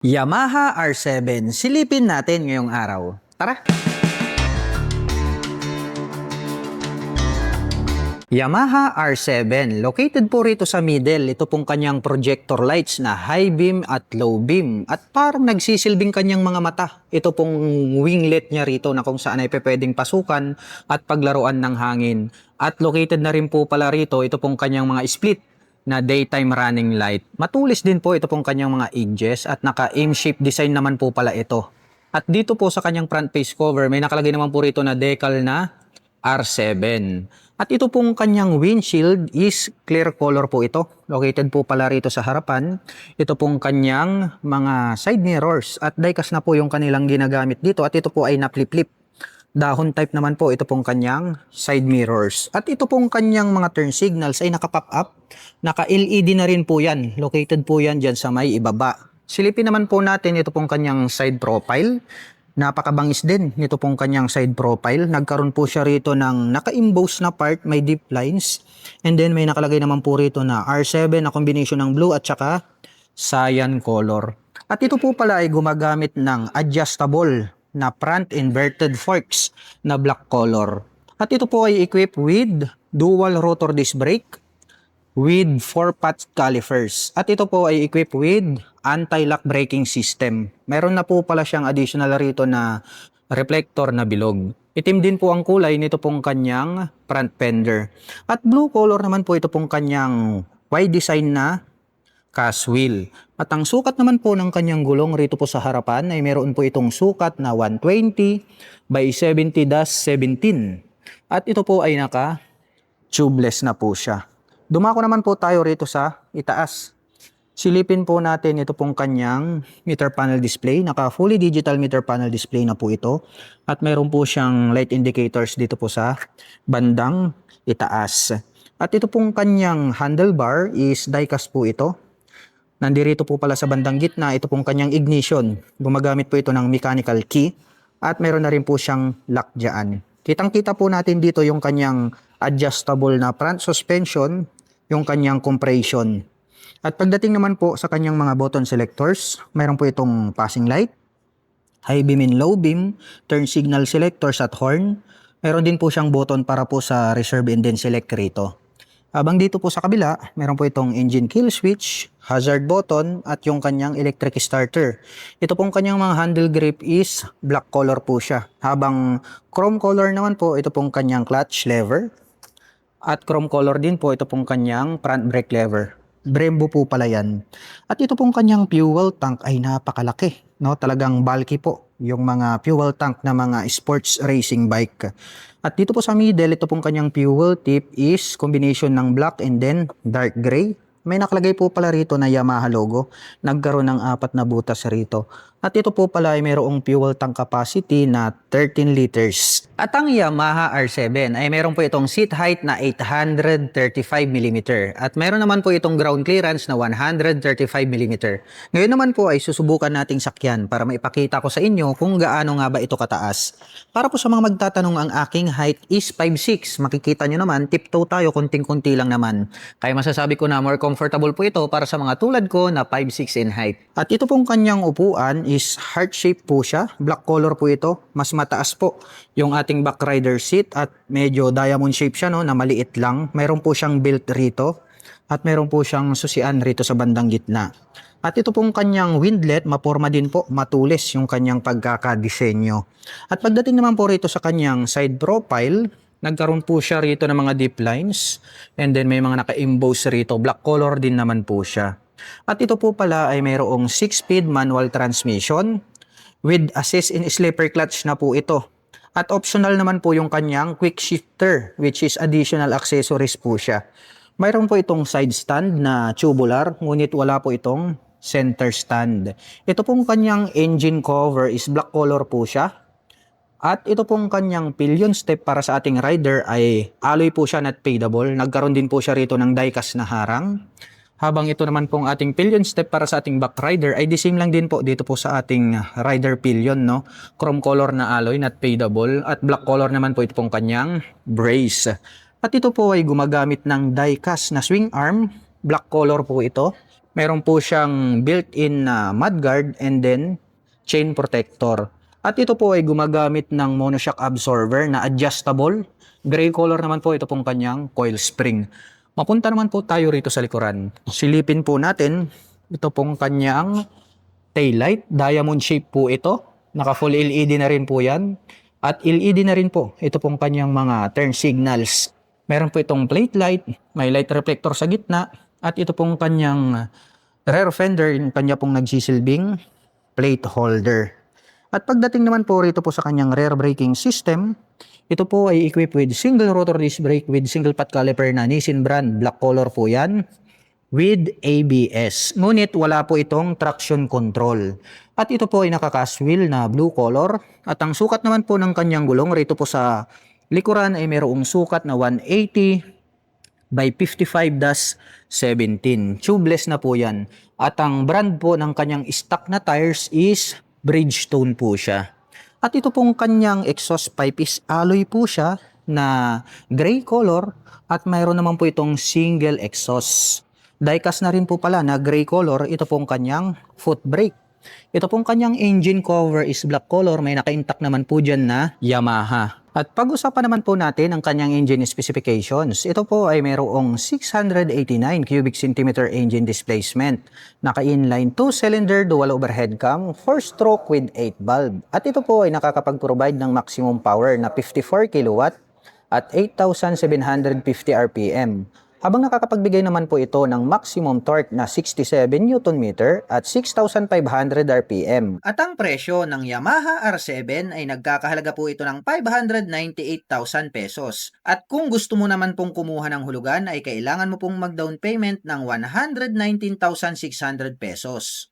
Yamaha R7, silipin natin ngayong araw. Tara! Yamaha R7, located po rito sa middle. Ito pong kanyang projector lights na high beam at low beam. At parang nagsisilbing kanyang mga mata. Ito pong winglet niya rito na kung saan ay pwedeng pasukan at paglaruan ng hangin. At located na rin po pala rito, ito pong kanyang mga split na daytime running light. Matulis din po ito pong kanyang mga edges at naka-aim shape design naman po pala ito. At dito po sa kanyang front face cover, may nakalagay naman po rito na decal na R7. At ito pong kanyang windshield is clear color po ito. Located po pala rito sa harapan. Ito pong kanyang mga side mirrors at diecast na po yung kanilang ginagamit dito. At ito po ay na-flip-flip. Dahon type naman po ito pong kanyang side mirrors. At ito pong kanyang mga turn signals ay naka-pop up. Naka-LED na rin po yan. Located po yan dyan sa may ibaba. Silipin naman po natin ito pong kanyang side profile. Napakabangis din nito pong kanyang side profile. Nagkaroon po siya rito ng naka-emboss na part, may deep lines. And then may nakalagay naman po rito na R7 na combination ng blue at saka cyan color. At ito po pala ay gumagamit ng adjustable na front inverted forks na black color. At ito po ay equipped with dual rotor disc brake with 4-pot calipers. At ito po ay equipped with anti-lock braking system. Meron na po pala siyang additional rito na reflector na bilog. Itim din po ang kulay nito pong kanyang front fender. At blue color naman po ito pong kanyang wide design na cast wheel. At ang sukat naman po ng kanyang gulong rito po sa harapan ay meron po itong sukat na 120 by 70-17. At ito po ay naka-tubeless na po siya. Dumako naman po tayo rito sa itaas. Silipin po natin ito pong kanyang meter panel display. Naka fully digital meter panel display na po ito. At meron po siyang light indicators dito po sa bandang itaas. At ito pong kanyang handlebar is die-cast po ito. Nandirito po pala sa bandang gitna, ito pong kanyang ignition. Gumagamit po ito ng mechanical key at meron na rin po siyang lock dyan. Kitang-kita po natin dito yung kanyang adjustable na front suspension, yung kanyang compression. At pagdating naman po sa kanyang mga button selectors, meron po itong passing light, high beam and low beam, turn signal selectors at horn. Meron din po siyang button para po sa reserve and then select rito. Habang dito po sa kabila, meron po itong engine kill switch, hazard button, at yung kanyang electric starter. Ito pong kanyang mga handle grip is black color po siya. Habang chrome color naman po, ito pong kanyang clutch lever. At chrome color din po, ito pong kanyang front brake lever. Brembo po pala yan. At ito pong kanyang fuel tank ay napakalaki. No? Talagang bulky po yung mga fuel tank na mga sports racing bike. At dito po sa middle, ito pong kanyang fuel tip is combination ng black and then dark gray. May nakalagay po pala rito na Yamaha logo. Nagkaroon ng 4 na butas rito. At ito po pala ay mayroong fuel tank capacity na 13 liters. At ang Yamaha R7 ay meron po itong seat height na 835mm. At meron naman po itong ground clearance na 135mm. Ngayon naman po ay susubukan nating sakyan para maipakita ko sa inyo kung gaano nga ba ito kataas. Para po sa mga magtatanong, ang aking height is 5'6". Makikita nyo naman, tiptoe tayo, kunting-kunti lang naman. Kaya masasabi ko na more comfortable po ito para sa mga tulad ko na 5'6" in height. At ito pong kanyang upuan is heart shape po siya. Black color po ito. Mas mataas po yung ating back rider seat at medyo diamond shape siya, no, na maliit lang. Meron po siyang belt rito at meron po siyang susian rito sa bandang gitna. At ito pong kanyang windlet, maporma din po, matulis yung kanyang pagkakadisenyo. At pagdating naman po rito sa kanyang side profile, nagkaroon po siya rito ng mga deep lines. And then may mga naka-emboss rito, black color din naman po siya. At ito po pala ay mayroong 6-speed manual transmission with assist in slipper clutch na po ito. At optional naman po yung kanyang quick shifter, which is additional accessories po siya. Mayroon po itong side stand na tubular, ngunit wala po itong center stand. Ito pong kanyang engine cover is black color po siya. At ito pong kanyang pillion step para sa ating rider ay alloy po siya, not fadable. Nagkaroon din po siya rito ng die-cast na harang. Habang ito naman pong ating pillion step para sa ating back rider ay the same lang din po dito po sa ating rider pillion, no? Chrome color na alloy, not fadable. At black color naman po ito pong kanyang brace. At ito po ay gumagamit ng die-cast na swing arm. Black color po ito. Meron po siyang built-in na mudguard and then chain protector. At ito po ay gumagamit ng monoshock absorber na adjustable. Gray color naman po ito pong kanyang coil spring. Mapunta naman po tayo rito sa likuran. Silipin po natin ito pong kanyang taillight. Diamond shape po ito. Naka full LED na rin po yan. At LED na rin po ito pong kanyang mga turn signals. Meron po itong plate light, may light reflector sa gitna, at ito pong kanyang rear fender, yung kanya pong nagsisilbing plate holder. At pagdating naman po rito po sa kanyang rear braking system, ito po ay equipped with single rotor disc brake with single pot caliper na Nissin brand, black color po yan, with ABS. Ngunit wala po itong traction control. At ito po ay nakaka-cast wheel na blue color. At ang sukat naman po ng kanyang gulong rito po sa likuran ay mayroong sukat na 180 by 55-17. Tubeless na po yan. At ang brand po ng kanyang stock na tires is Bridgestone po siya. At ito pong kanyang exhaust pipe is alloy po siya na gray color at mayroon naman po itong single exhaust. Diecast na rin po pala na gray color, ito pong kanyang foot brake. Ito pong kanyang engine cover is black color, may naka-intact naman po dyan na Yamaha. At pag-usapan naman po natin ang kanyang engine specifications. Ito po ay mayroong 689 cubic centimeter engine displacement. Naka-inline 2-cylinder dual overhead cam, 4-stroke with 8 valve. At ito po ay nakakapag-provide ng maximum power na 54 kilowatt at 8,750 RPM. Habang nakakapagbigay naman po ito ng maximum torque na 67 Nm at 6,500 RPM. At ang presyo ng Yamaha R7 ay nagkakahalaga po ito ng 598,000 pesos. At kung gusto mo naman pong kumuha ng hulugan ay kailangan mo pong mag-down payment ng 119,600 pesos.